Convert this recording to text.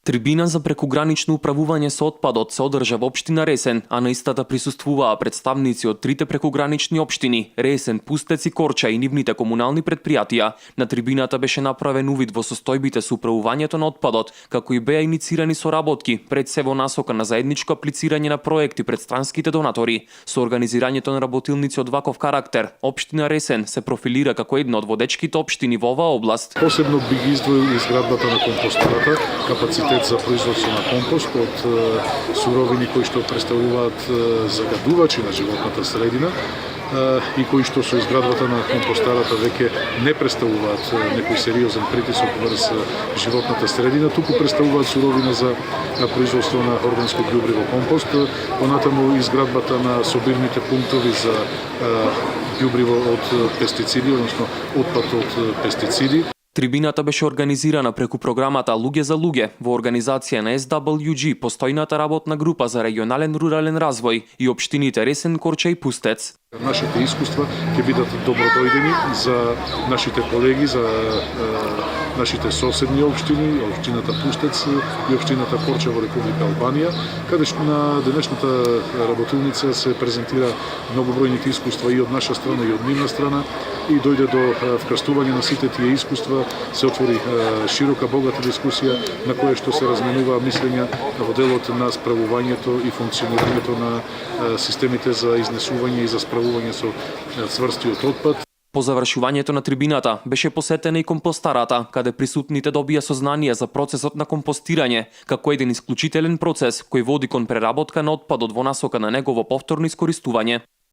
Трибина за прекугранично управување со отпадот се одржа во општина Ресен, а на истата присуствуваа представници од трите прекугранични општини Ресен, Пустец и Корча и нивните комунални претпријатија. На трибината беше направен увид во состојбите со управувањето на отпадот, како и беа иницирани соработки пред се во насока на заедничко аплицирање на проекти пред странските донатори. Со организирањето на работилници од ваков карактер, општина Ресен се профилира како една од водечките општини во оваа област. Посебно би ги издвоил изградбата на компостарата, капацитет за производство на компост од суровини кои што представуваат загадувачи на животната средина и кои што со изградбата на компостарата веќе не представуваат некој сериозен притисок врз животната средина, туку представуваат суровина за производство на органско ѓубриво компост. Понатаму изградбата на собирните пунктови за ѓубриво од пестициди, односно отпад од пестициди. Трибината беше организирана преку програмата Луѓе за луѓе во организација на SWG, постојната работна група за регионален рурален развој и општините Ресен, Корча и Пустец. Нашите искуства ќе бидат добродојдени за нашите колеги, за нашите соседни општини, општината Пустец и општината Корча во Република Албанија, каде што на денешната работилница се презентира многобројните искуства и од наша страна и од нивна страна и дојде до вкрстување на сите тие искуства, се отвори широка, богата дискусија на која што се разменува мислења во делот на справувањето и функционирањето на системите за изнесување и за справување со цврстиот отпад. По завршувањето на трибината беше посетена и компостарата, каде присутните добија сознание за процесот на компостирање, како еден исклучителен процес кој води кон преработка на отпадот во насока на негово повторно искористување.